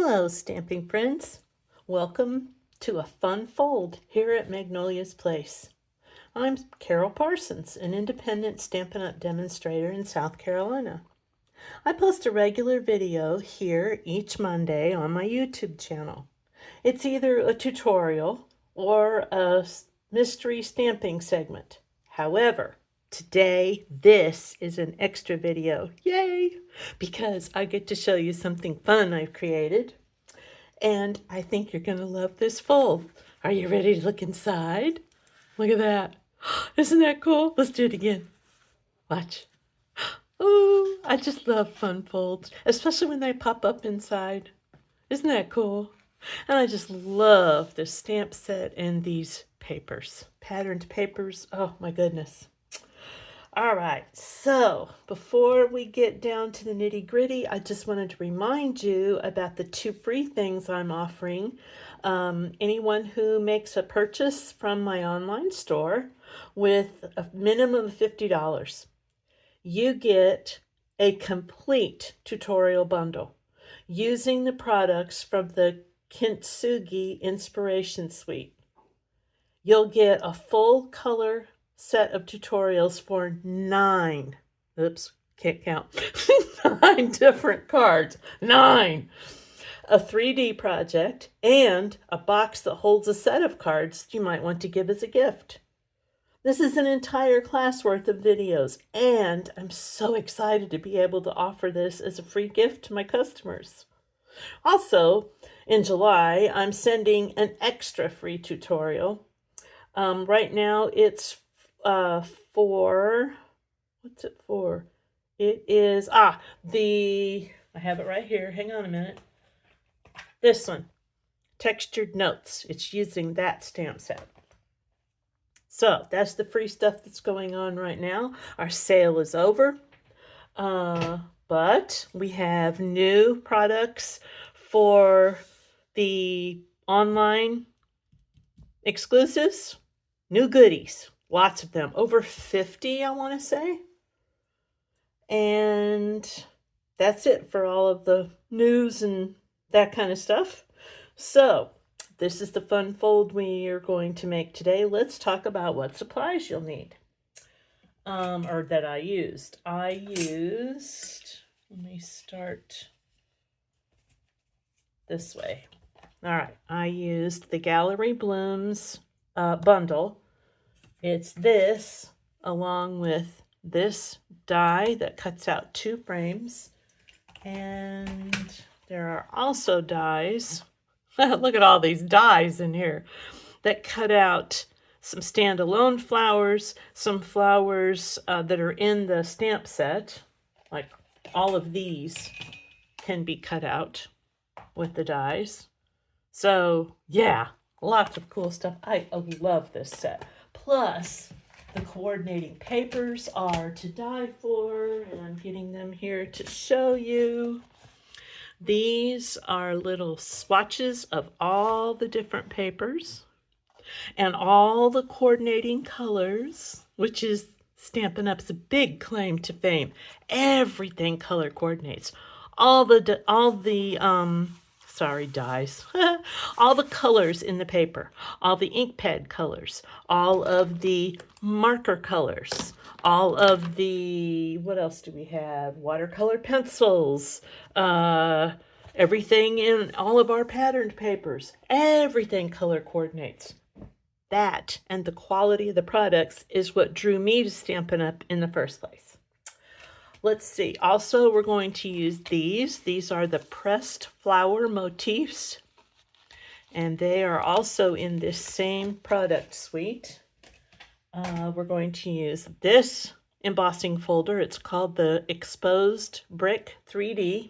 Hello, stamping friends. Welcome to a fun fold here at Magnolia's Place. I'm Carol Parsons, an independent Stampin' Up! Demonstrator in South Carolina. I post a regular video here each Monday on my YouTube channel. It's either a tutorial or a mystery stamping segment. However, today this is an extra video. Yay! Because I get to show you something fun I've created. And I think you're going to love this fold. Are you ready to look inside? Look at that. Isn't that cool? Let's do it again. Watch. Oh, I just love fun folds, especially when they pop up inside. Isn't that cool? And I just love the stamp set and these papers, patterned papers. Oh my goodness. All right, so before we get down to the nitty gritty, I just wanted to remind you about the 2 free things I'm offering. Anyone who makes a purchase from my online store with a minimum of $50, you get a complete tutorial bundle using the products from the Kintsugi Inspiration Suite. You'll get a full color set of tutorials for 9, oops, can't count, 9 different cards, 9, a 3D project, and a box that holds a set of cards you might want to give as a gift. This is an entire class worth of videos, and I'm so excited to be able to offer this as a free gift to my customers. Also, in July, I'm sending an extra free tutorial. Right now, it's for, what's it for? It is, I have it right here. Hang on a minute. This one, Textured Notes. It's using that stamp set. So that's the free stuff that's going on right now. Our sale is over, but we have new products for the online exclusives, new goodies. Lots of them, over 50, I want to say. And that's it for all of the news and that kind of stuff. So this is the fun fold we are going to make today. Let's talk about what supplies you'll need, or that I used. Let me start this way. All right, I used the Gallery Blooms bundle. It's this, along with this die that cuts out 2 frames. And there are also dies, look at all these dies in here, that cut out some standalone flowers, some flowers that are in the stamp set. Like all of these can be cut out with the dies. So yeah, lots of cool stuff. I love this set. Plus, the coordinating papers are to die for, and I'm getting them here to show you. These are little swatches of all the different papers and all the coordinating colors, which is Stampin' Up's big claim to fame. Everything color coordinates. All the dies. All the colors in the paper, all the ink pad colors, all of the marker colors, all of the, what else do we have? Watercolor pencils, everything in all of our patterned papers, everything color coordinates. That and the quality of the products is what drew me to Stampin' Up! In the first place. Let's see. Also, we're going to use these. These are the pressed flower motifs, and they are also in this same product suite. We're going to use this embossing folder. It's called the Exposed Brick 3D.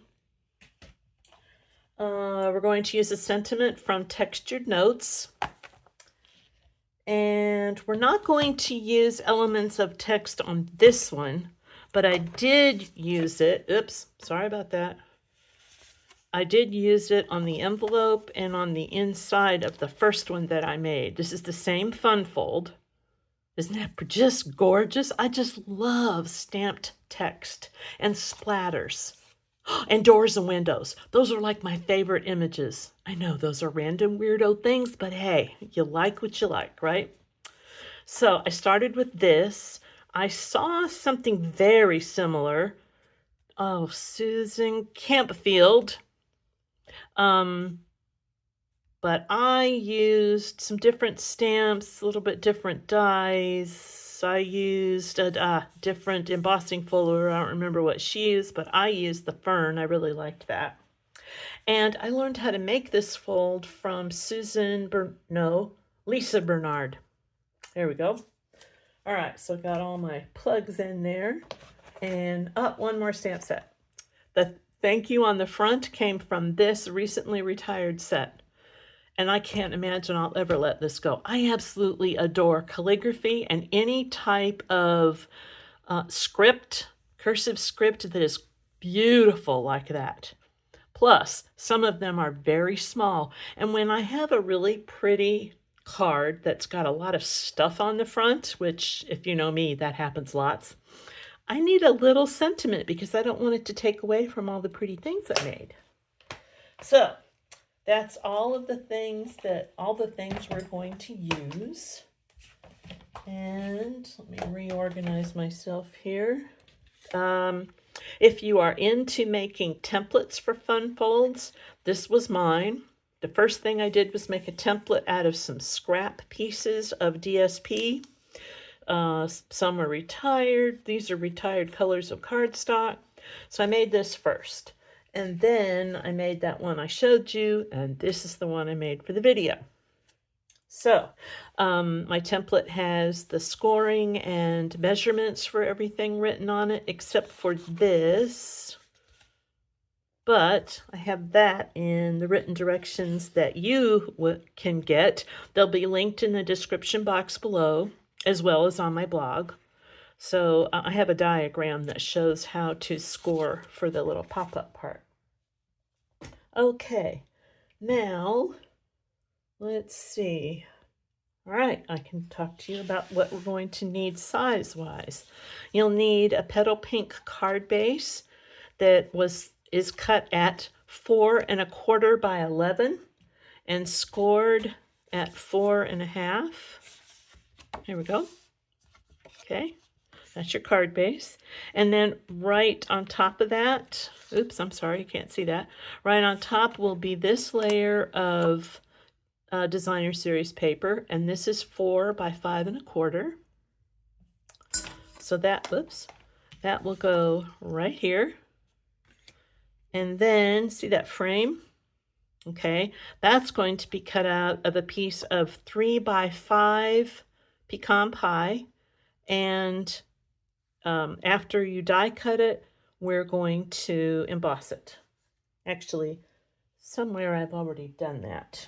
We're going to use a sentiment from Textured Notes. And we're not going to use elements of text on this one, but I did use it. Oops, sorry about that. I did use it on the envelope and on the inside of the first one that I made. This is the same fun fold. Isn't that just gorgeous? I just love stamped text and splatters. And doors and windows. Those are like my favorite images. I know those are random weirdo things, but hey, you like what you like, right? So I started with this. I saw something very similar. Oh, Susan Campfield. But I used some different stamps, a little bit different dies. I used a different embossing folder. I don't remember what she used, but I used the fern. I really liked that. And I learned how to make this fold from Lisa Bernard. There we go. All right, so got all my plugs in there. And one more stamp set. The thank you on the front came from this recently retired set. And I can't imagine I'll ever let this go. I absolutely adore calligraphy and any type of script, cursive script that is beautiful like that. Plus, some of them are very small. And when I have a really pretty card that's got a lot of stuff on the front, which if you know me, that happens lots, I need a little sentiment because I don't want it to take away from all the pretty things I made. So that's all the things we're going to use. And let me reorganize myself here. If you are into making templates for fun folds, this was mine. The first thing I did was make a template out of some scrap pieces of DSP. Some are retired. These are retired colors of cardstock. So I made this first. And then I made that one I showed you, and this is the one I made for the video. So my template has the scoring and measurements for everything written on it, except for this. But I have that in the written directions that you can get. They'll be linked in the description box below, as well as on my blog. So I have a diagram that shows how to score for the little pop-up part. Okay, now let's see. All right, I can talk to you about what we're going to need size-wise. You'll need a petal pink card base that is cut at 4 1/4 by 11 and scored at 4 1/2. Here we go. Okay, that's your card base. And then right on top of that, oops, I'm sorry, you can't see that. Right on top will be this layer of designer series paper, and this is 4 by 5 1/4. So that will go right here. And then see that frame? Okay, that's going to be cut out of a piece of 3 by 5 pecan pie. And after you die cut it, we're going to emboss it. Actually, somewhere I've already done that.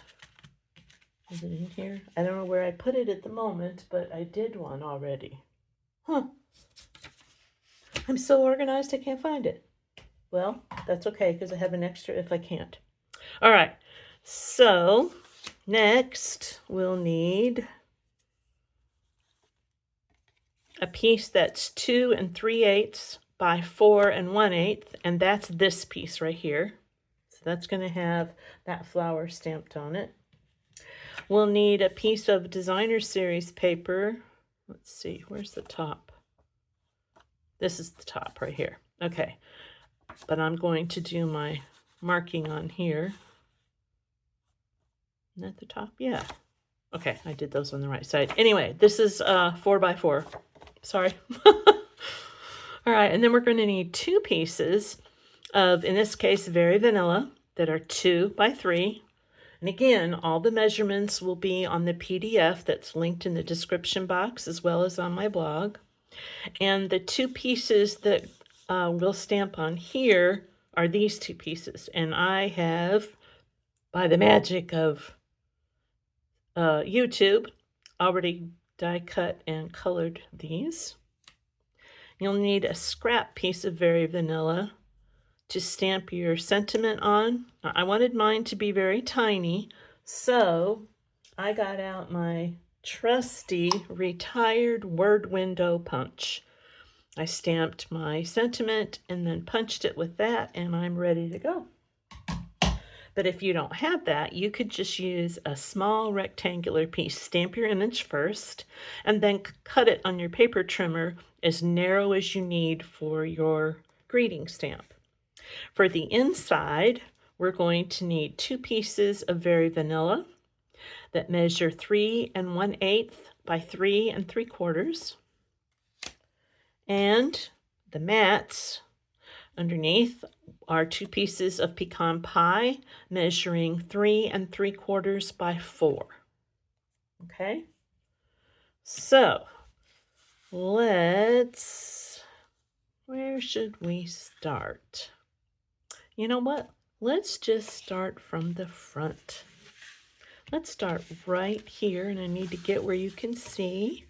Is it in here? I don't know where I put it at the moment, but I did one already. Huh. I'm so organized I can't find it. Well, that's okay because I have an extra if I can't. All right. So next we'll need a piece that's 2 3/8 by 4 1/8, and that's this piece right here. So that's going to have that flower stamped on it. We'll need a piece of designer series paper. Let's see, where's the top? This is the top right here. Okay, but I'm going to do my marking on here. Isn't that the top? Yeah. Okay, I did those on the right side. Anyway, this is 4 by 4. Sorry. All right, and then we're going to need 2 pieces of, in this case, Very Vanilla, that are 2 by 3. And again, all the measurements will be on the PDF that's linked in the description box as well as on my blog. And the 2 pieces that we'll stamp on here are these 2 pieces. And I have, by the magic of YouTube, already die cut and colored these. You'll need a scrap piece of Very Vanilla to stamp your sentiment on. I wanted mine to be very tiny, so I got out my trusty retired word window punch. I stamped my sentiment and then punched it with that, and I'm ready to go. But if you don't have that, you could just use a small rectangular piece. Stamp your image first, and then cut it on your paper trimmer as narrow as you need for your greeting stamp. For the inside, we're going to need 2 pieces of Very Vanilla that measure 3 1/8 by 3 3/4. And the mats underneath are 2 pieces of pecan pie measuring 3 3/4 by 4. Okay, so where should we start? You know what? Let's just start from the front. Let's start right here, and I need to get where you can see.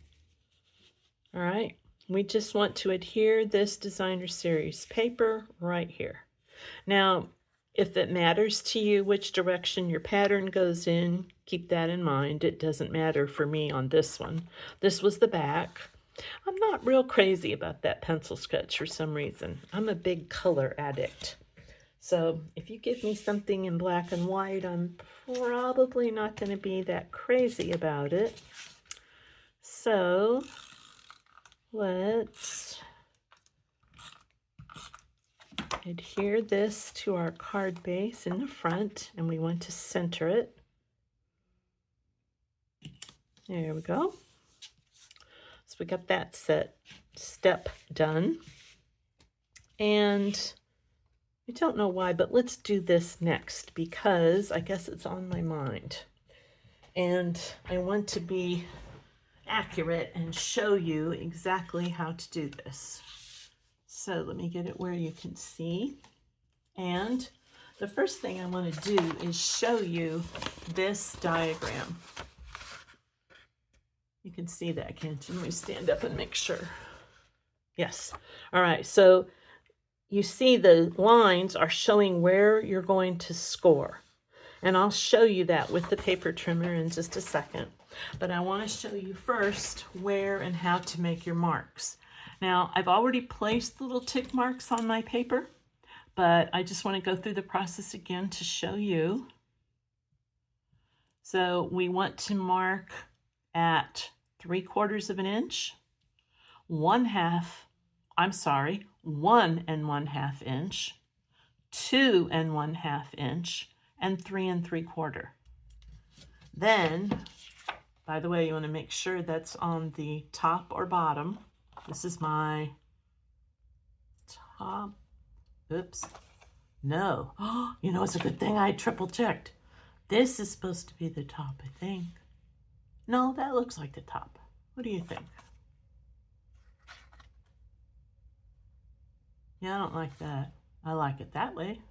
All right, we just want to adhere this designer series paper right here. Now, if it matters to you which direction your pattern goes in, keep that in mind. It doesn't matter for me on this one. This was the back. I'm not real crazy about that pencil sketch for some reason. I'm a big color addict. So if you give me something in black and white, I'm probably not going to be that crazy about it. So let's adhere this to our card base in the front, and we want to center it. There we go. So we got that step done. And I don't know why, but let's do this next because I guess it's on my mind. And I want to be accurate and show you exactly how to do this. So let me get it where you can see. And the first thing I want to do is show you this diagram. You can see that, can't you? Let me stand up and make sure. Yes. All right. So you see the lines are showing where you're going to score. And I'll show you that with the paper trimmer in just a second. But I want to show you first where and how to make your marks. Now, I've already placed little tick marks on my paper, but I just want to go through the process again to show you. So we want to mark at 3/4 of an inch, 1 1/2 inch, 2 1/2 inch, and 3 3/4. Then, by the way, you want to make sure that's on the top or bottom. This is my top. Oops. No. You know, it's a good thing I triple checked. This is supposed to be the top, I think. No, that looks like the top. What do you think? Yeah, I don't like that. I like it that way.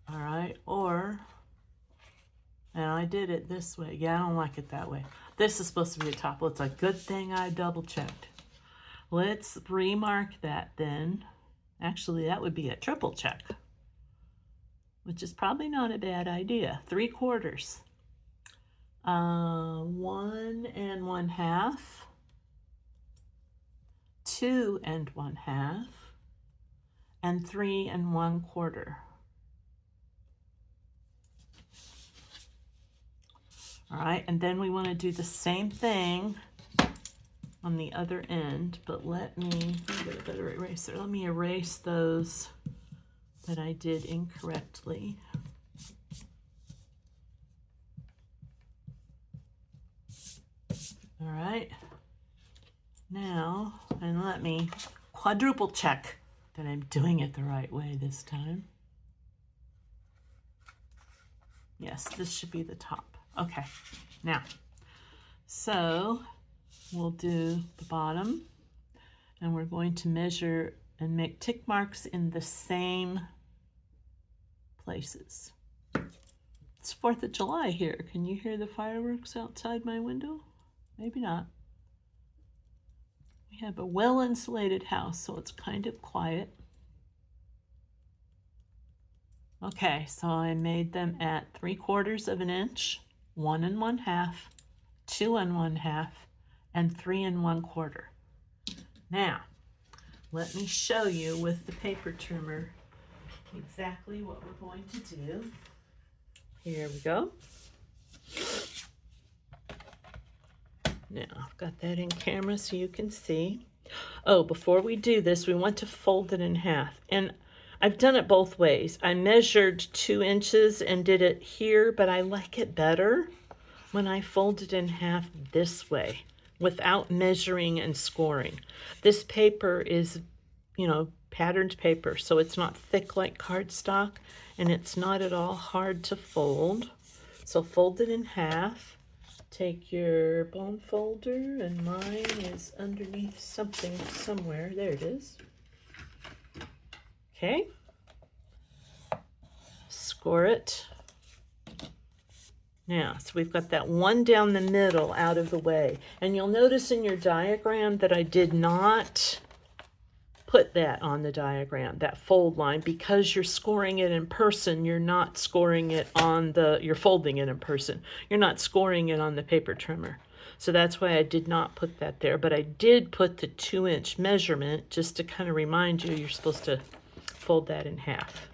All right, and I did it this way. Yeah, I don't like it that way. This is supposed to be the top. Well, it's a good thing I double checked. Let's remark that then. Actually, that would be a triple check, which is probably not a bad idea. 3/4. 1 1/2. 2 1/2. And 3 1/4. All right, and then we want to do the same thing on the other end, but let me get a better eraser. Let me erase those that I did incorrectly. All right, now, and let me quadruple check that I'm doing it the right way this time. Yes, this should be the top. Okay, now, so we'll do the bottom, and we're going to measure and make tick marks in the same places. It's 4th of July here. Can you hear the fireworks outside my window? Maybe not. We have a well-insulated house, so it's kind of quiet. Okay, so I made them at 3/4 of an inch, 1 1/2, 2 1/2, and 3 1/4. Now, let me show you with the paper trimmer exactly what we're going to do. Here we go. Now, I've got that in camera so you can see. Oh, before we do this, we want to fold it in half. And I've done it both ways. I measured 2 inches and did it here, but I like it better when I fold it in half this way without measuring and scoring. This paper is, you know, patterned paper, so it's not thick like cardstock, and it's not at all hard to fold. So fold it in half. Take your bone folder, and mine is underneath something somewhere. There it is. Okay. Score it. Now, so we've got that one down the middle out of the way. And you'll notice in your diagram that I did not put that on the diagram, that fold line, because you're scoring it in person. You're not scoring it on you're folding it in person. You're not scoring it on the paper trimmer. So that's why I did not put that there. But I did put the 2-inch measurement just to kind of remind you you're supposed to fold that in half.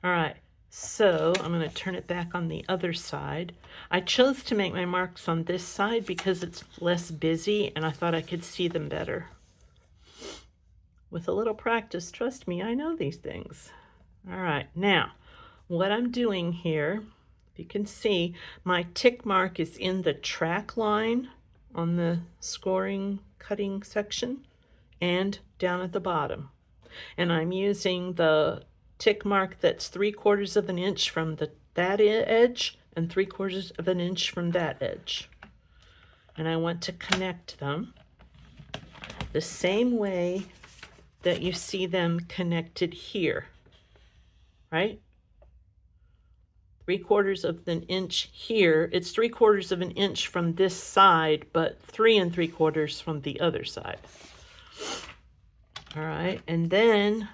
All right. So I'm going to turn it back on the other side. I chose to make my marks on this side because it's less busy and I thought I could see them better. With a little practice, trust me, I know these things. All right, now what I'm doing here, if you can see, my tick mark is in the track line on the scoring cutting section and down at the bottom. And I'm using the tick mark that's 3/4 of an inch from that edge and 3/4 of an inch from that edge. And I want to connect them the same way that you see them connected here, right? 3/4 of an inch here. It's 3/4 of an inch from this side, but 3 3/4 from the other side. All right, and then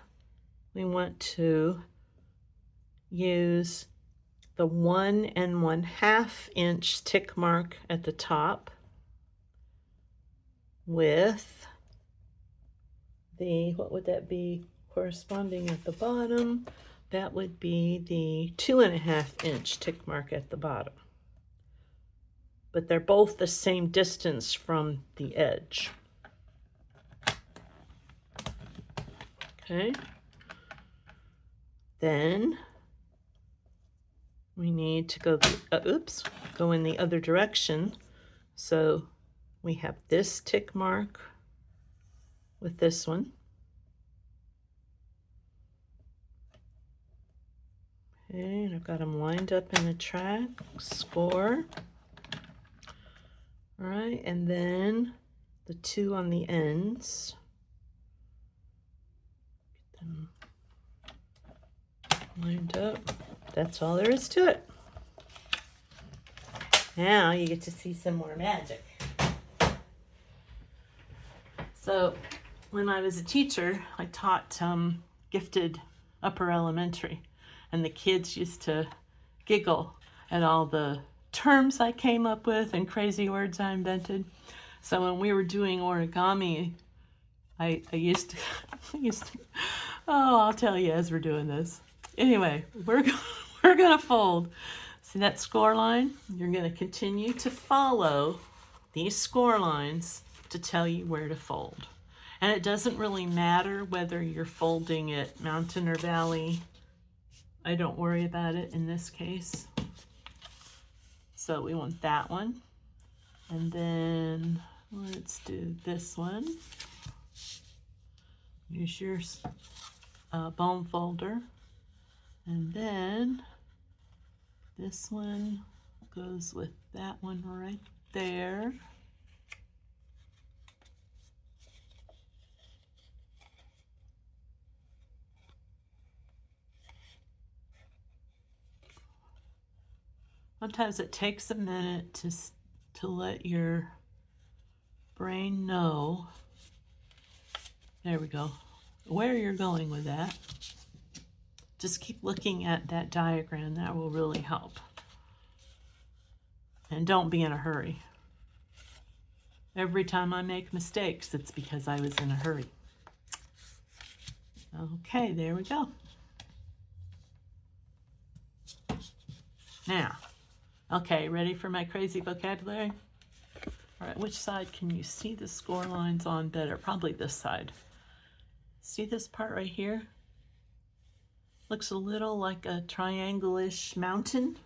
we want to use the 1 1/2 inch tick mark at the top with the, what would that be corresponding at the bottom? That would be the 2 1/2 inch tick mark at the bottom. But they're both the same distance from the edge. Okay. Then we need to go, go in the other direction. So we have this tick mark with this one. Okay, and I've got them lined up in a track, score. All right, and then the 2 on the ends. Get them lined up. That's all there is to it. Now you get to see some more magic. So when I was a teacher, I taught gifted upper elementary, and the kids used to giggle at all the terms I came up with and crazy words I invented. So when we were doing origami, I used to, oh, I'll tell you as we're doing this. Anyway, we're gonna fold. See that score line? You're gonna continue to follow these score lines to tell you where to fold. And it doesn't really matter whether you're folding it mountain or valley. I don't worry about it in this case. So we want that one. And then let's do this one. Use your bone folder. And then this one goes with that one right there. Sometimes it takes a minute to let your brain know, there we go, where you're going with that. Just keep looking at that diagram. That will really help. And don't be in a hurry. Every time I make mistakes, it's because I was in a hurry. Okay, there we go. Now, okay, ready for my crazy vocabulary? All right, which side can you see the score lines on better? Probably this side. See this part right here? Looks a little like a triangle-ish mountain.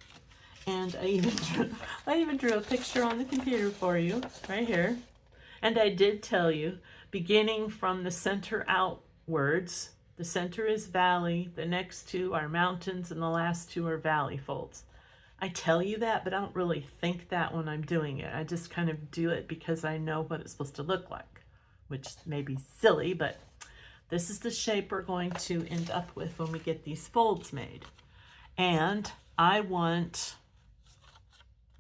And I even drew a picture on the computer for you, right here. And I did tell you, beginning from the center outwards, the center is valley, the next two are mountains, and the last two are valley folds. I tell you that, but I don't really think that when I'm doing it. I just kind of do it because I know what it's supposed to look like, which may be silly, but this is the shape we're going to end up with when we get these folds made. And I want,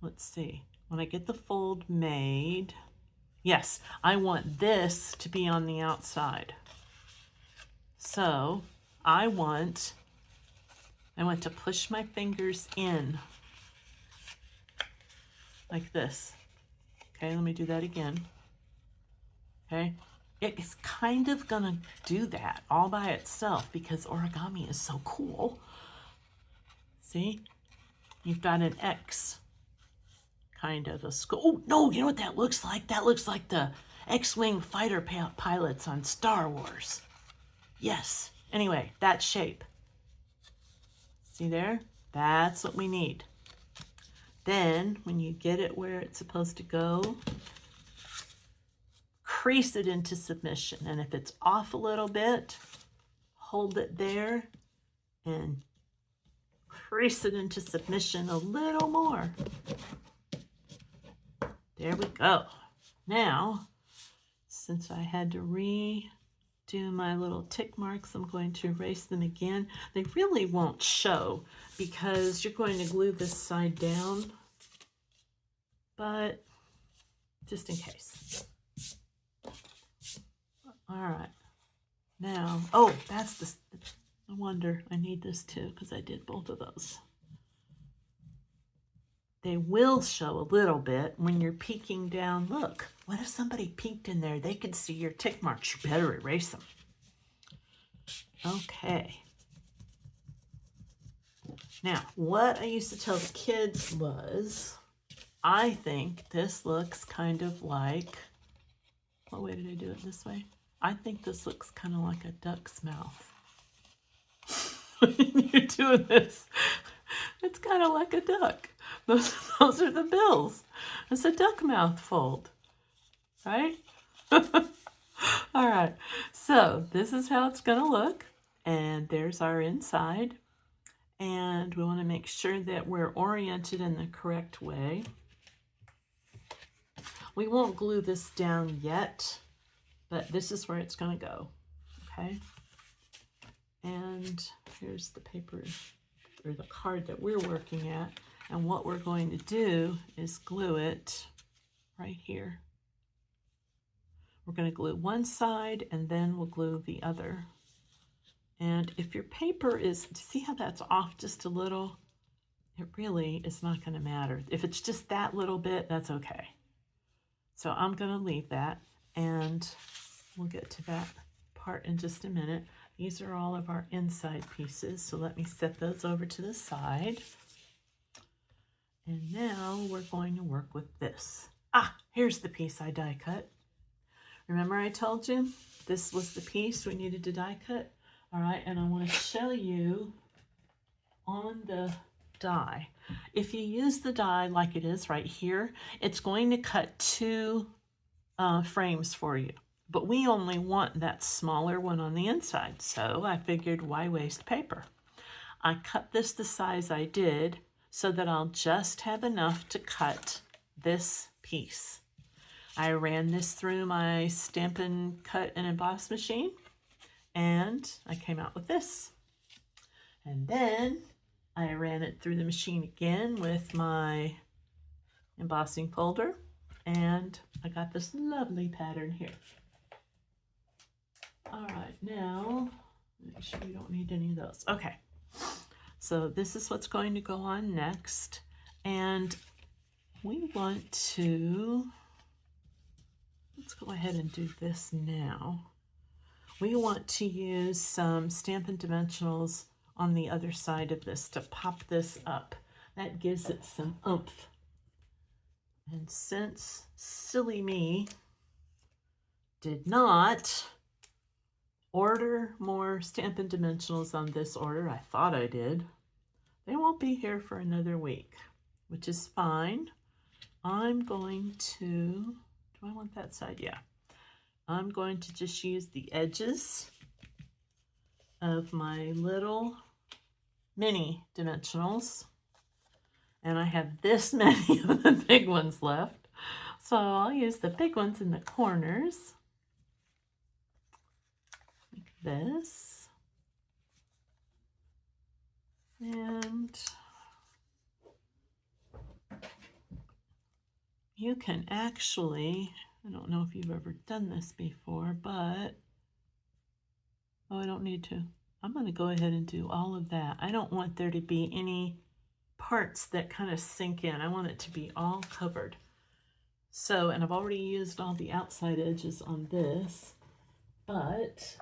let's see, when I get the fold made, yes, I want this to be on the outside. So I want to push my fingers in like this. Okay, let me do that again. Okay, it's kind of gonna do that all by itself because origami is so cool. See, you've got an X, kind of a skull. Oh no, you know what that looks like? That looks like the X-Wing fighter pilots on Star Wars. Yes, anyway, that shape. See there? That's what we need. Then, when you get it where it's supposed to go, crease it into submission. And if it's off a little bit, hold it there and crease it into submission a little more. There we go. Now, since I had to redo my little tick marks, I'm going to erase them again. They really won't show because you're going to glue this side down, but just in case. All right. Now, oh, that's the, no wonder I need this too because I did both of those. They will show a little bit when you're peeking down. Look, what if somebody peeked in there? They could see your tick marks. You better erase them. Okay. Now, what I used to tell the kids was, I think this looks kind of like, what way did I do it this way? I think this looks kind of like a duck's mouth. When you're doing this, it's kind of like a duck. Those are the bills. It's a duck mouth fold, right? All right, so this is how it's gonna look. And there's our inside. And we wanna make sure that we're oriented in the correct way. We won't glue this down yet, but this is where it's gonna go, okay? And here's the paper, or the card that we're working at. And what we're going to do is glue it right here. We're going to glue one side and then we'll glue the other. And if your paper is, see how that's off just a little? It really is not going to matter. If it's just that little bit, that's okay. So I'm going to leave that and we'll get to that part in just a minute. These are all of our inside pieces. So let me set those over to the side. And now we're going to work with this. Ah, here's the piece I die cut. Remember I told you this was the piece we needed to die cut? All right, and I want to show you on the die. If you use the die like it is right here, it's going to cut two frames for you. But we only want that smaller one on the inside, so I figured why waste paper? I cut this the size I did so that I'll just have enough to cut this piece. I ran this through my Stampin' Cut and Emboss machine, and I came out with this. And then I ran it through the machine again with my embossing folder, and I got this lovely pattern here. All right, now, make sure we don't need any of those. Okay, so this is what's going to go on next. And we want to let's go ahead and do this now. We want to use some Stampin' Dimensionals on the other side of this to pop this up. That gives it some oomph. And since silly me did not order more Stampin' Dimensionals on this order, I thought I did, they won't be here for another week, which is fine. I'm going to, do I want that side? Yeah. I'm going to just use the edges of my little mini dimensionals. And I have this many of the big ones left. So I'll use the big ones in the corners. Like this. And you can actually, I don't know if you've ever done this before, but, oh, I don't need to. I'm going to go ahead and do all of that. I don't want there to be any parts that kind of sink in. I want it to be all covered. So, and I've already used all the outside edges on this, but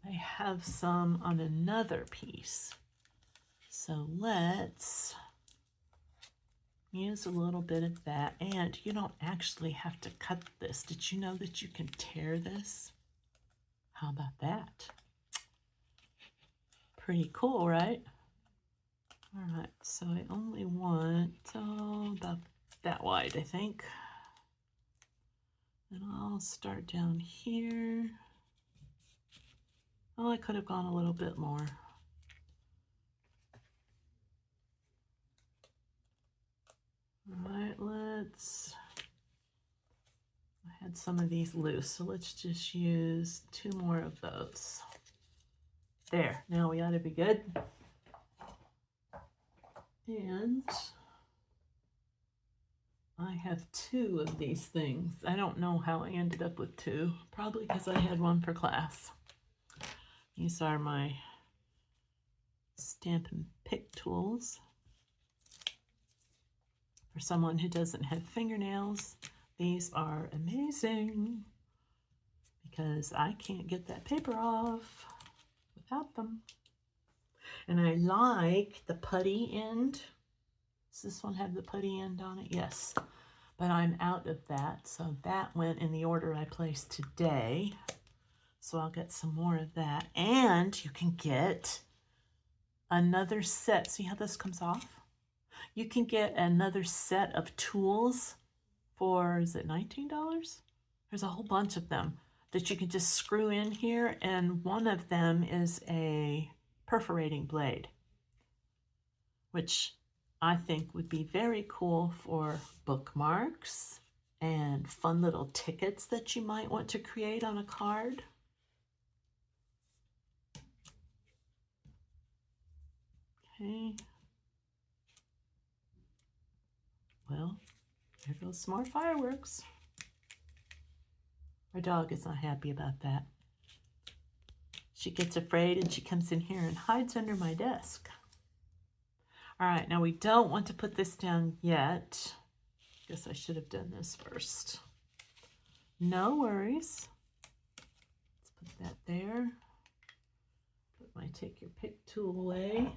I have some on another piece. So let's use a little bit of that. And you don't actually have to cut this. Did you know that you can tear this? How about that? Pretty cool, right? All right, so I only want about that wide, I think. And I'll start down here. Oh, I could have gone a little bit more. All right, let's, I had some of these loose, so let's just use 2 more of those. There, now we ought to be good. And I have 2 of these things. I don't know how I ended up with 2, probably because I had one for class. These are my Stampin' Pick tools. For someone who doesn't have fingernails, these are amazing because I can't get that paper off without them. And I like the putty end. Does this one have the putty end on it? Yes, but I'm out of that. So that went in the order I placed today. So I'll get some more of that. And you can get another set. See how this comes off? You can get another set of tools for, is it $19? There's a whole bunch of them that you can just screw in here, and one of them is a perforating blade, which I think would be very cool for bookmarks and fun little tickets that you might want to create on a card. Okay. Well, there goes some more fireworks. Our dog is not happy about that. She gets afraid and she comes in here and hides under my desk. All right, now we don't want to put this down yet. Guess I should have done this first. No worries. Let's put that there. Put my take your pick tool away.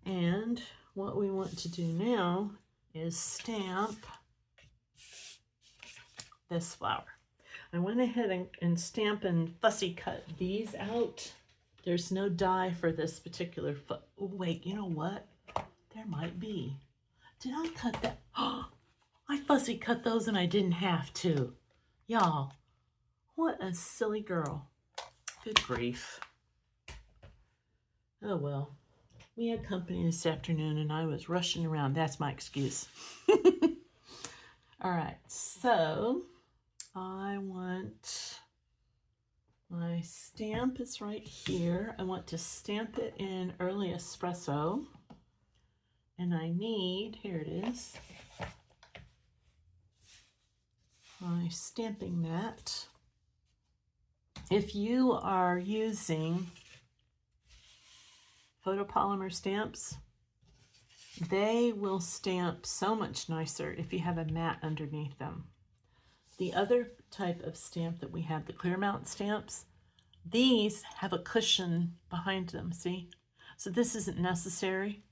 And what we want to do now is stamp this flower. I went ahead and Stampin' Fussy cut these out. There's no die for this particular foot. Oh, wait, you know what? There might be. Did I cut that? Oh, I fussy cut those and I didn't have to. Y'all, what a silly girl. Good grief. Oh, well. We had company this afternoon and I was rushing around. That's my excuse. All right, so I want my stamp is right here. I want to stamp it in Early Espresso. And I need, here it is, my stamping mat. If you are using photopolymer stamps, they will stamp so much nicer if you have a mat underneath them. The other type of stamp that we have, the clear mount stamps, these have a cushion behind them, see? So this isn't necessary,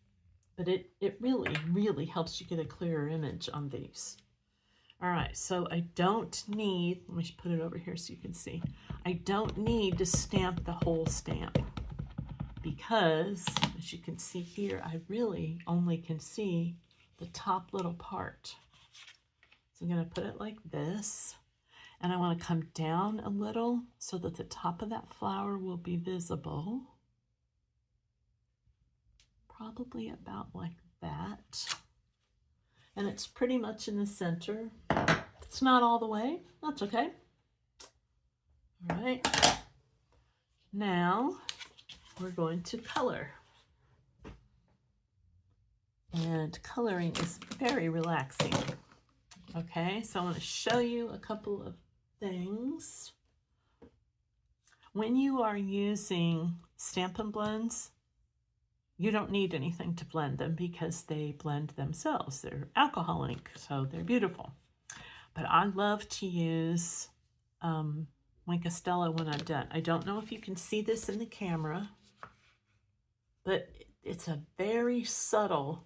but it really, really helps you get a clearer image on these. All right, so I don't need, let me put it over here so you can see. I don't need to stamp the whole stamp because, as you can see here, I really only can see the top little part. So I'm gonna put it like this, and I wanna come down a little so that the top of that flower will be visible. Probably about like that. And it's pretty much in the center. It's not all the way, that's okay. All right, now we're going to color. And coloring is very relaxing. Okay, so I want to show you a couple of things. When you are using Stampin' Blends, you don't need anything to blend them because they blend themselves. They're alcohol ink, so they're beautiful. But I love to use Wink Estella when I'm done. I don't know if you can see this in the camera, but it's a very subtle,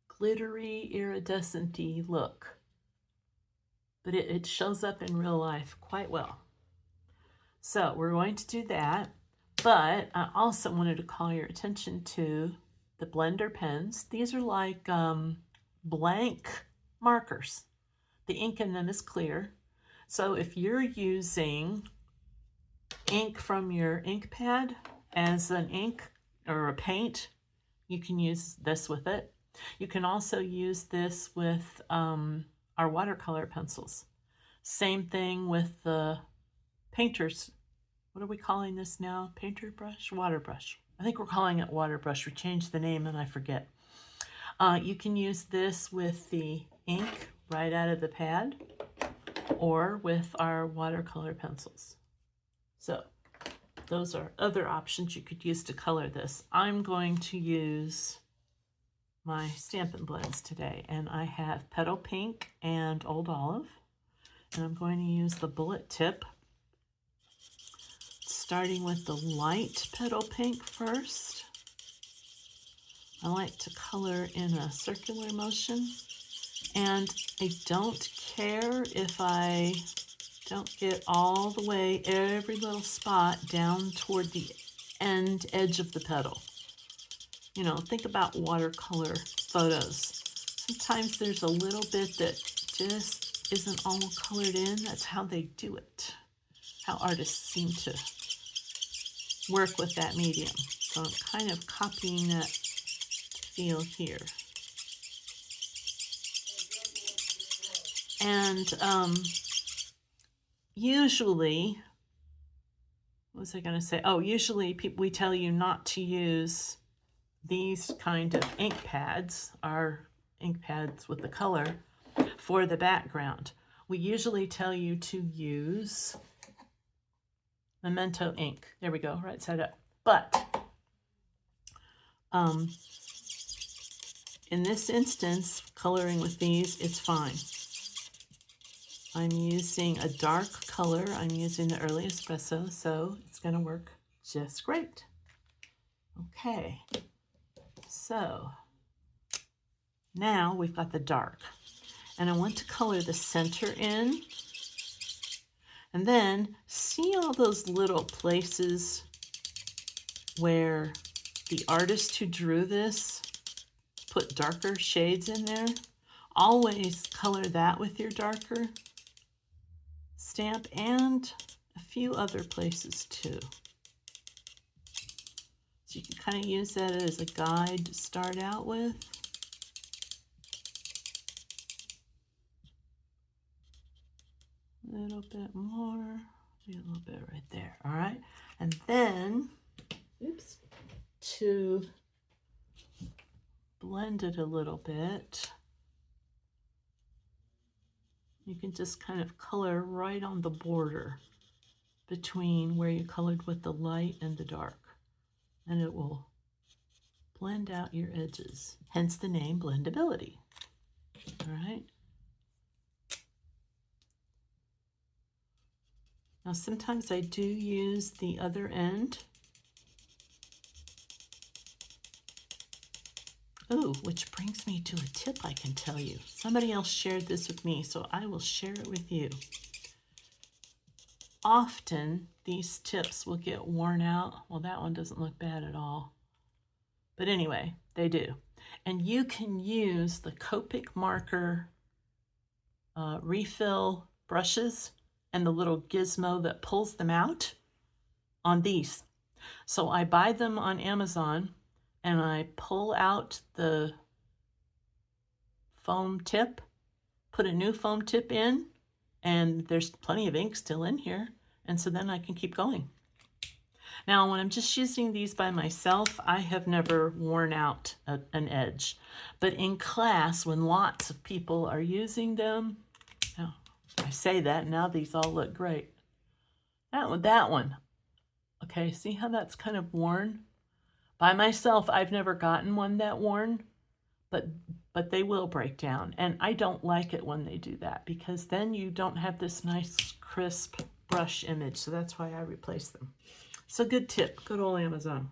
glittery, iridescent-y look. But it shows up in real life quite well. So we're going to do that, but I also wanted to call your attention to the blender pens. These are like blank markers. The ink in them is clear. So if you're using ink from your ink pad as an ink or a paint, you can use this with it. You can also use this with our watercolor pencils. Same thing with the painter's, what are we calling this now? Painter brush? Water brush. I think we're calling it water brush. We changed the name and I forget. You can use this with the ink right out of the pad or with our watercolor pencils. So those are other options you could use to color this. I'm going to use my Stampin' Blends today, and I have Petal Pink and Old Olive, and I'm going to use the bullet tip, starting with the light Petal Pink first. I like to color in a circular motion, and I don't care if I don't get all the way, every little spot down toward the edge of the petal. You know, think about watercolor photos. Sometimes there's a little bit that just isn't all colored in. That's how they do it, how artists seem to work with that medium. So I'm kind of copying that feel here. And usually, what was I going to say? Oh, usually we tell you not to use these kind of ink pads, our ink pads with the color, for the background. We usually tell you to use Memento ink. There we go, right side up. But in this instance, coloring with these, it's fine. I'm using a dark color. I'm using the Early Espresso, so it's going to work just great. Okay, so now we've got the dark, and I want to color the center in, and then see all those little places where the artist who drew this put darker shades in there. Always color that with your darker stamp, and a few other places too. So you can kind of use that as a guide to start out with. A little bit more, maybe a little bit right there. All right, and then, oops, to blend it a little bit, you can just kind of color right on the border between where you colored with the light and the dark, and it will blend out your edges, hence the name blendability. All right. Now sometimes I do use the other end. Oh, which brings me to a tip I can tell you. Somebody else shared this with me, so I will share it with you. Often these tips will get worn out. Well, that one doesn't look bad at all. But anyway, they do. And you can use the Copic marker refill brushes and the little gizmo that pulls them out on these. So I buy them on Amazon and I pull out the foam tip, put a new foam tip in, and there's plenty of ink still in here. And so then I can keep going. Now, when I'm just using these by myself, I have never worn out an edge. But in class, when lots of people are using them, now I say that, now these all look great. That one. Okay, see how that's kind of worn? By myself, I've never gotten one that worn, but they will break down. And I don't like it when they do that, because then you don't have this nice crisp brush image. So that's why I replace them. So good tip, good old Amazon.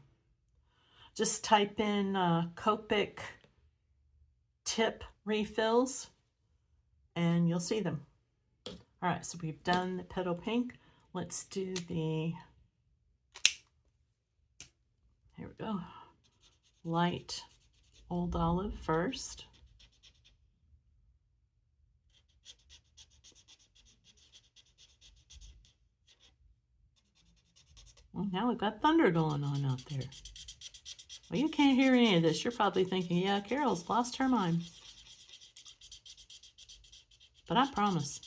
Just type in Copic tip refills and you'll see them. All right, so we've done the petal pink. Let's do the, here we go, light old olive first. Well, now we've got thunder going on out there. Well, you can't hear any of this. You're probably thinking, yeah, Carol's lost her mind. But I promise,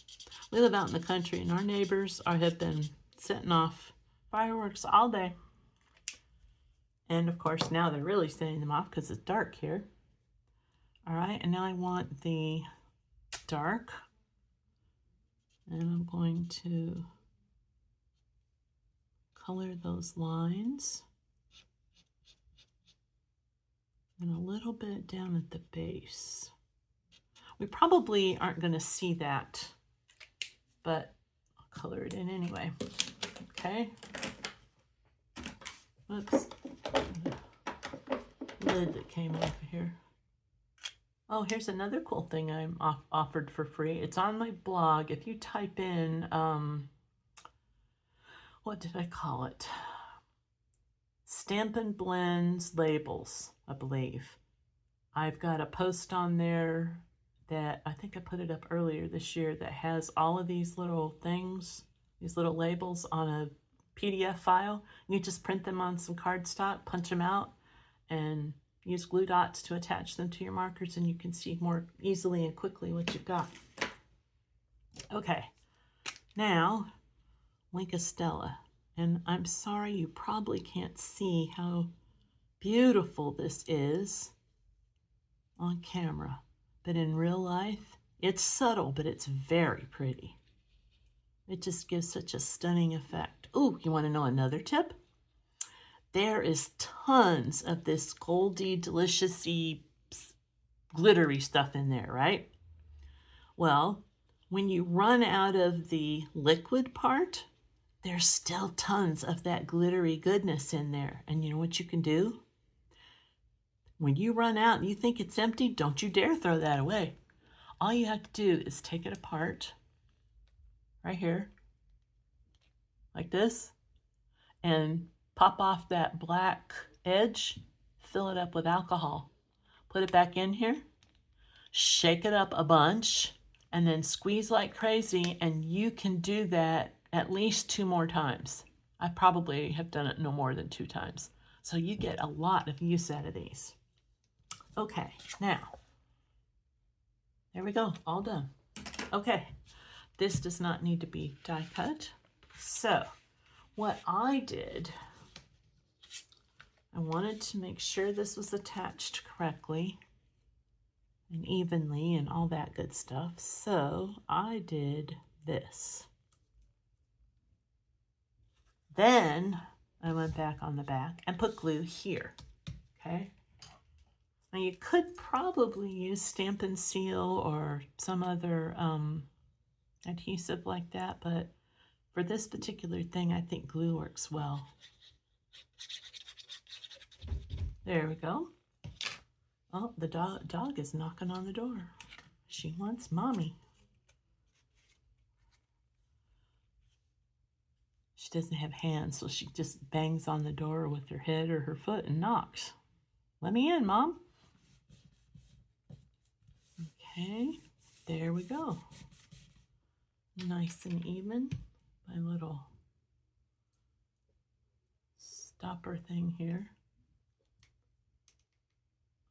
we live out in the country and our neighbors have been setting off fireworks all day. And of course, now they're really setting them off because it's dark here. All right, and now I want the dark. And I'm going to color those lines. And a little bit down at the base. We probably aren't going to see that, but I'll color it in anyway. Okay. Oops. Lid that came off of here. Oh, here's another cool thing I'm offered for free. It's on my blog. If you type in, what did I call it? Stampin' Blends labels, I believe. I've got a post on there that I think I put it up earlier this year that has all of these little things, these little labels on a PDF file. You just print them on some cardstock, punch them out, and use glue dots to attach them to your markers, and you can see more easily and quickly what you've got. Okay, now Linka Stella. And I'm sorry you probably can't see how beautiful this is on camera. But in real life, it's subtle, but it's very pretty. It just gives such a stunning effect. Oh, you want to know another tip? There is tons of this goldy, delicious-y, glittery stuff in there, right? Well, when you run out of the liquid part, there's still tons of that glittery goodness in there. And you know what you can do? When you run out and you think it's empty, don't you dare throw that away. All you have to do is take it apart, right here, like this, and pop off that black edge, fill it up with alcohol. Put it back in here, shake it up a bunch, and then squeeze like crazy, and you can do that at least 2 more times. I probably have done it no more than 2 times. So you get a lot of use out of these. Okay, now, there we go, all done. Okay, this does not need to be die cut. So what I did, I wanted to make sure this was attached correctly and evenly and all that good stuff. So I did this. Then I went back on the back and put glue here, okay? Now you could probably use Stampin' Seal or some other adhesive like that, but For this particular thing, I think glue works well. There we go. Oh, the dog is knocking on the door. She wants mommy. She doesn't have hands, so she just bangs on the door with her head or her foot and knocks. Let me in, Mom. Okay, there we go. Nice and even. My little stopper thing here.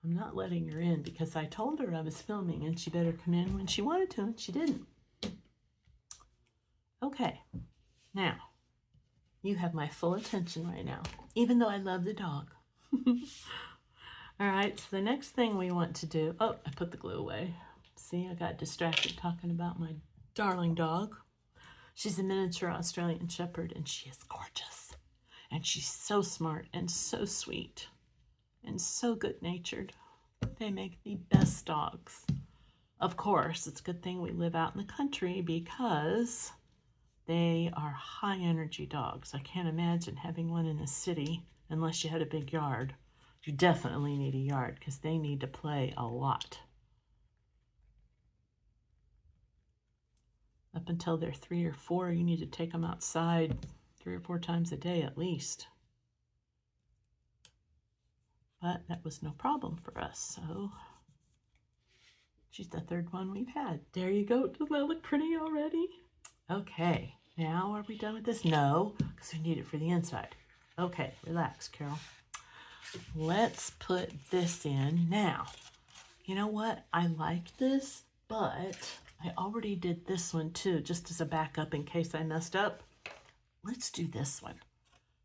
I'm not letting her in because I told her I was filming and she better come in when she wanted to, and she didn't. Okay, now you have my full attention right now, even though I love the dog. All right, so the next thing we want to do, oh, I put the glue away. See, I got distracted talking about my darling dog. She's a miniature Australian Shepherd, and she is gorgeous. And she's so smart and so sweet and so good-natured. They make the best dogs. Of course, it's a good thing we live out in the country because they are high-energy dogs. I can't imagine having one in a city unless you had a big yard. You definitely need a yard because they need to play a lot. Up until they're 3 or 4, you need to take them outside 3 or 4 times a day at least. But that was no problem for us, so she's the 3rd one we've had. There you go. Doesn't that look pretty already? Okay, now are we done with this? No, because we need it for the inside. Okay, relax, Carol. Let's put this in now. You know what? I like this, but I already did this one too, just as a backup in case I messed up. Let's do this one,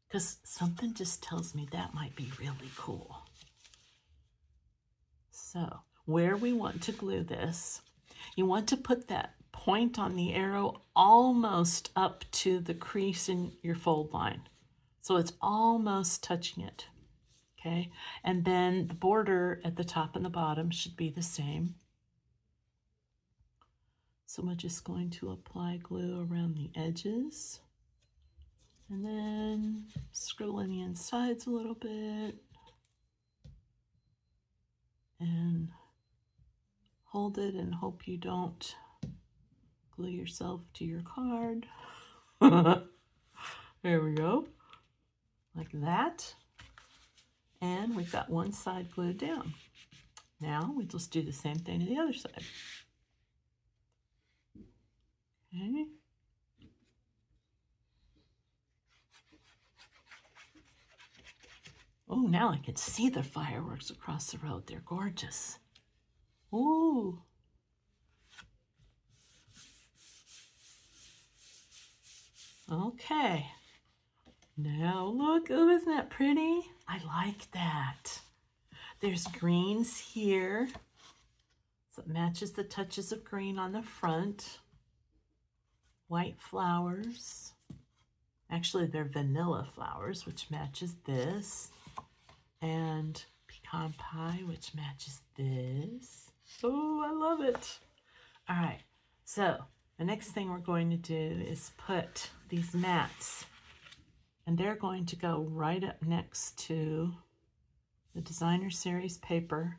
because something just tells me that might be really cool. So, where we want to glue this, you want to put that point on the arrow almost up to the crease in your fold line. So it's almost touching it. Okay, and then the border at the top and the bottom should be the same. So we're just going to apply glue around the edges and then scribble in the insides a little bit and hold it and hope you don't glue yourself to your card. There we go, like that. And we've got one side glued down. Now we just do the same thing to the other side. Okay. Oh, now I can see the fireworks across the road. They're gorgeous. Ooh. Okay. Now look, oh, isn't that pretty? I like that. There's greens here. So it matches the touches of green on the front. White flowers. Actually, they're vanilla flowers, which matches this. And pecan pie, which matches this. Oh, I love it. All right, so the next thing we're going to do is put these mats, and they're going to go right up next to the designer series paper.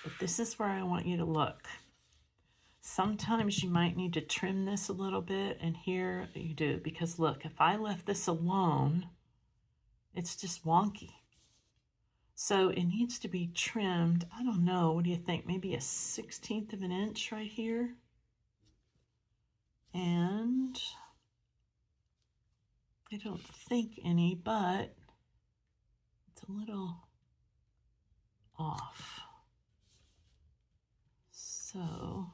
But this is where I want you to look. Sometimes you might need to trim this a little bit, and here you do, because look, if I left this alone, it's just wonky. So it needs to be trimmed. I don't know, what do you think? Maybe a 1/16 of an inch right here. And I don't think any, but it's a little off. So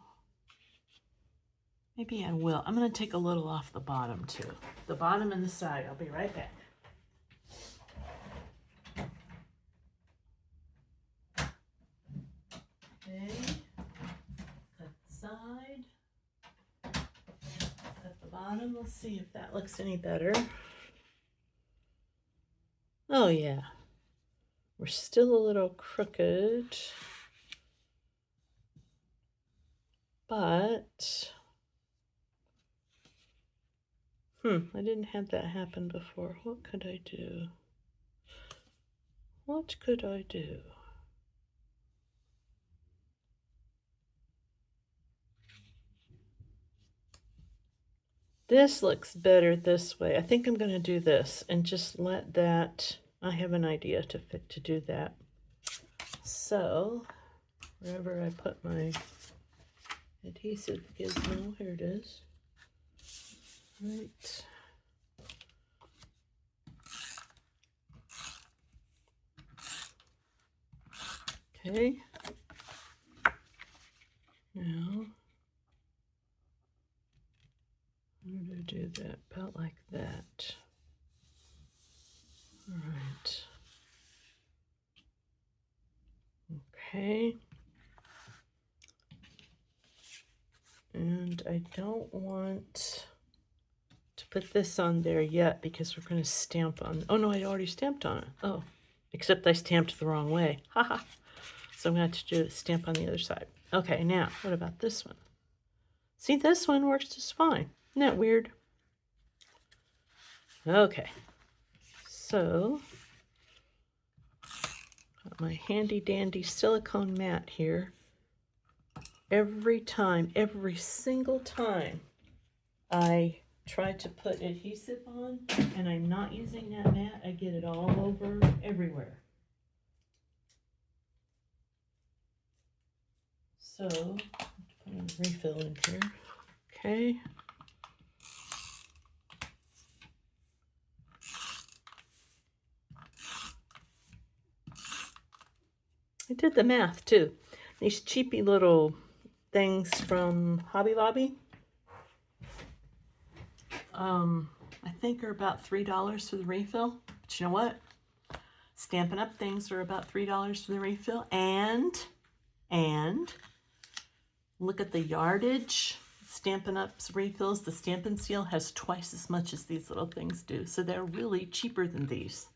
maybe I will. I'm going to take a little off the bottom too. The bottom and the side. I'll be right back. Okay. Cut the side. Cut the bottom. Let's see if that looks any better. Oh yeah. We're still a little crooked. But I didn't have that happen before. What could I do? What could I do? This looks better this way. I think I'm going to do this and just let that, I have an idea to do that. So, wherever I put my adhesive gizmo, here it is. Right. Okay. Now, I'm going to do that about like that. All right. Okay. And I don't want to put this on there yet because we're going to stamp on. Oh no, I already stamped on it. Oh, except I stamped the wrong way. Haha. So I'm going to have to do stamp on the other side. Okay, now what about this one? See, this one works just fine. Isn't that weird? Okay. So, got my handy dandy silicone mat here. Every single time I try to put adhesive on and I'm not using that mat, I get it all over everywhere. So, put a refill in here. Okay. I did the math too. These cheapy little things from Hobby Lobby, I think are about $3 for the refill. But you know what? Stampin' Up! Things are about $3 for the refill. And look at the yardage. Stampin' Up's refills, the Stampin' Seal has twice as much as these little things do. So they're really cheaper than these.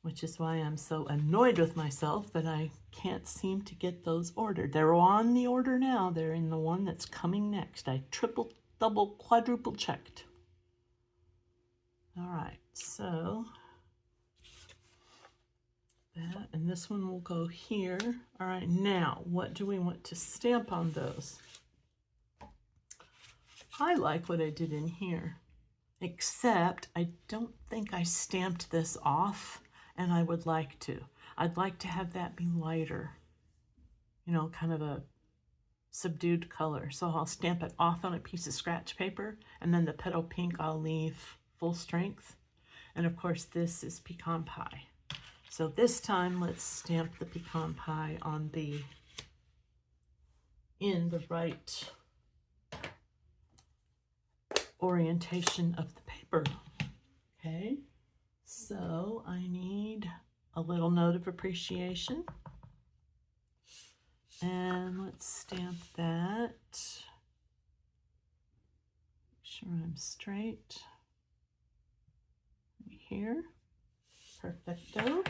Which is why I'm so annoyed with myself that I can't seem to get those ordered. They're on the order now. They're in the one that's coming next. I triple, double, quadruple checked. All right, so that, and this one will go here. All right, now what do we want to stamp on those? I like what I did in here, except I don't think I stamped this off. And I would like to. I'd like to have that be lighter, you know, kind of a subdued color. So I'll stamp it off on a piece of scratch paper, and then the petal pink I'll leave full strength. And of course this is pecan pie. So this time let's stamp the pecan pie on in the right orientation of the paper. Okay. So I need a little note of appreciation. And let's stamp that. Make sure I'm straight. Right here. Perfecto.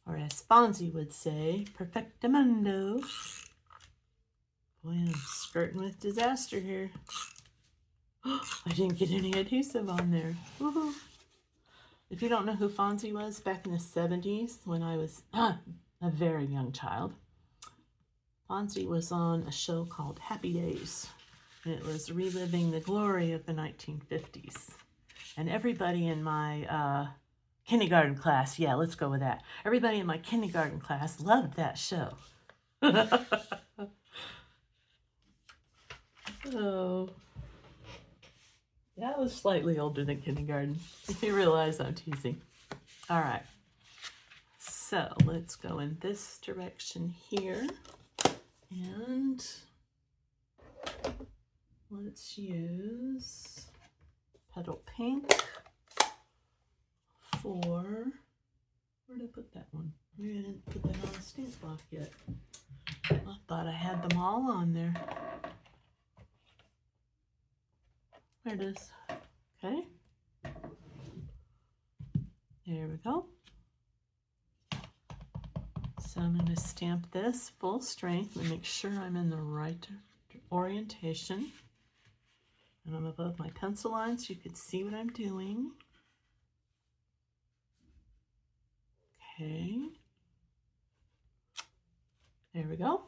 Or as Fonzie would say, perfectamundo. Boy, I'm skirting with disaster here. I didn't get any adhesive on there. Woohoo! If you don't know who Fonzie was, back in the 70s, when I was a very young child, Fonzie was on a show called Happy Days. And it was reliving the glory of the 1950s. And everybody in my kindergarten class, yeah, let's go with that. Everybody in my kindergarten class loved that show. Oh. That was slightly older than kindergarten. You realize I'm teasing. All right. So let's go in this direction here. And let's use petal pink for, where did I put that one? Maybe I didn't put that on a stamp block yet. I thought I had them all on there. There it is. Okay. There we go. So I'm going to stamp this full strength and make sure I'm in the right orientation. And I'm above my pencil line so you can see what I'm doing. Okay. There we go.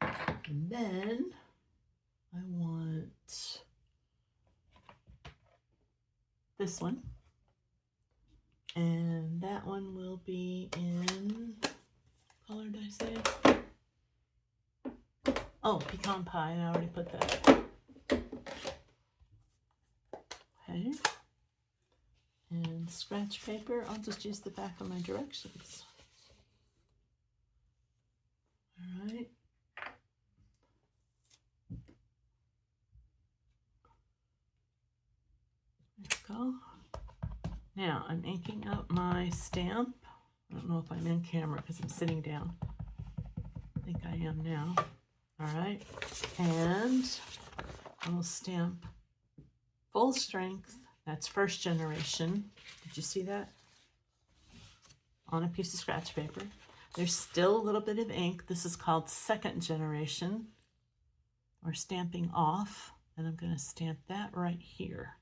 And then I want this one. And that one will be in, what color did I say? Oh, pecan pie, and I already put that. Okay. And scratch paper, I'll just use the back of my directions. All right. There we go. Now I'm inking up my stamp. I don't know if I'm in camera because I'm sitting down. I think I am now. All right. And I will stamp full strength. That's first generation. Did you see that? On a piece of scratch paper. There's still a little bit of ink. This is called second generation, or stamping off. And I'm going to stamp that right here.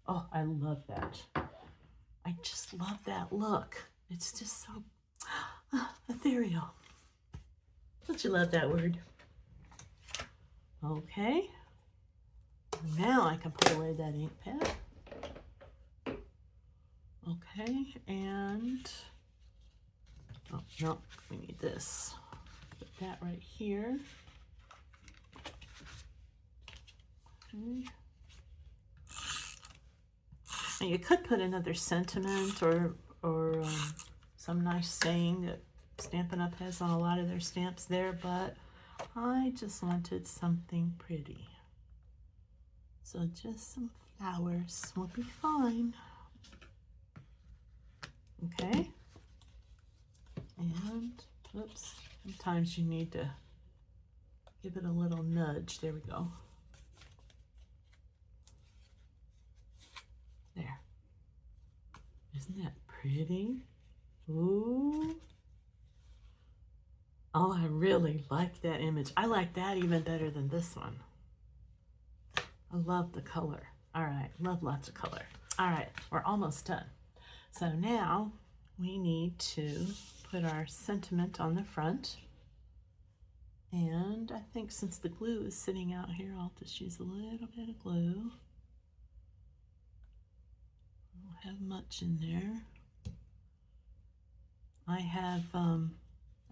Oh, I love that. I just love that look. It's just so ethereal. Don't you love that word? Okay. Now I can put away that ink pad. Okay, and oh no, we need this. Put that right here. Okay. And you could put another sentiment or some nice saying that Stampin' Up! Has on a lot of their stamps there, but I just wanted something pretty. So just some flowers will be fine. Okay. And, oops, sometimes you need to give it a little nudge. There we go. There. Isn't that pretty? Ooh. Oh, I really like that image. I like that even better than this one. I love the color. All right, love lots of color. All right, we're almost done. So now we need to put our sentiment on the front. And I think since the glue is sitting out here, I'll just use a little bit of glue. I don't have much in there. I have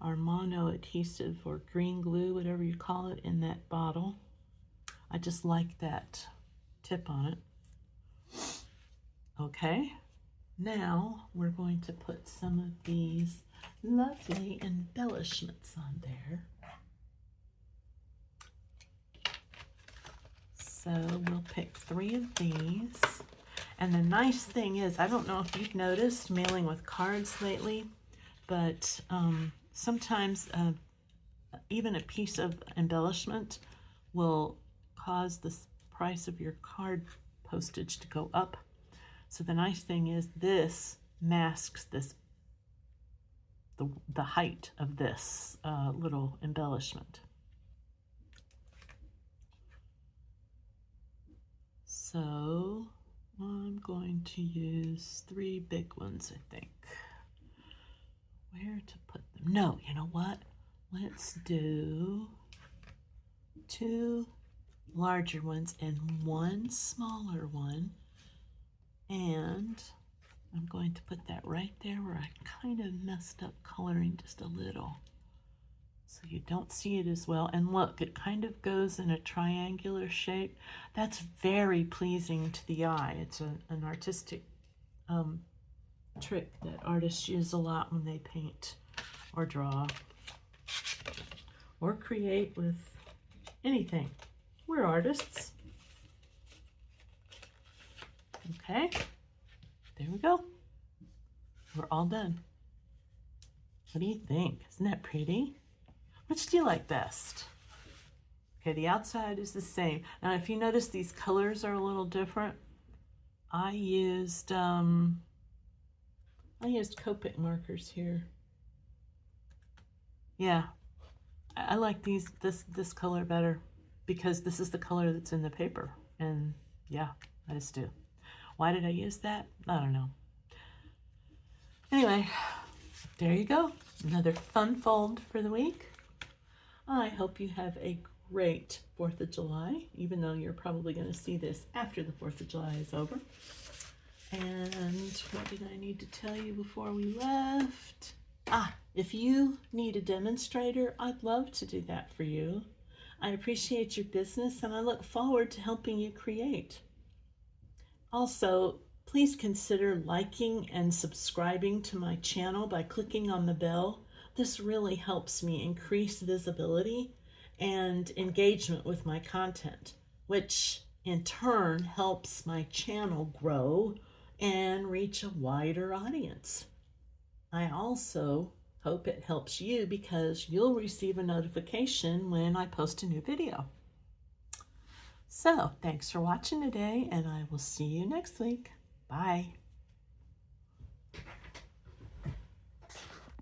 our mono adhesive or green glue, whatever you call it, in that bottle. I just like that tip on it. Okay, now we're going to put some of these lovely embellishments on there. So we'll pick 3 of these. And the nice thing is, I don't know if you've noticed mailing with cards lately, but sometimes even a piece of embellishment will cause the price of your card postage to go up. So the nice thing is this masks this, the height of this little embellishment. So I'm going to use 3 big ones, I think. Where to put them? No, you know what? Let's do 2 larger ones and 1 smaller one. And I'm going to put that right there where I kind of messed up coloring just a little, so you don't see it as well. And look, it kind of goes in a triangular shape. That's very pleasing to the eye. It's an artistic trick that artists use a lot when they paint or draw or create with anything. We're artists. Okay, there we go. We're all done. What do you think? Isn't that pretty? Which do you like best? Okay, the outside is the same. Now, if you notice, these colors are a little different. I used Copic markers here. Yeah, I like this color better. because this is the color that's in the paper. And yeah, I just do. Why did I use that? I don't know. Anyway, there you go. Another fun fold for the week. I hope you have a great 4th of July, even though you're probably going to see this after the 4th of July is over. And what did I need to tell you before we left? If you need a demonstrator, I'd love to do that for you. I appreciate your business and I look forward to helping you create. Also, please consider liking and subscribing to my channel by clicking on the bell. This really helps me increase visibility and engagement with my content, which in turn helps my channel grow and reach a wider audience. I also hope it helps you because you'll receive a notification when I post a new video. So, thanks for watching today, and I will see you next week. Bye.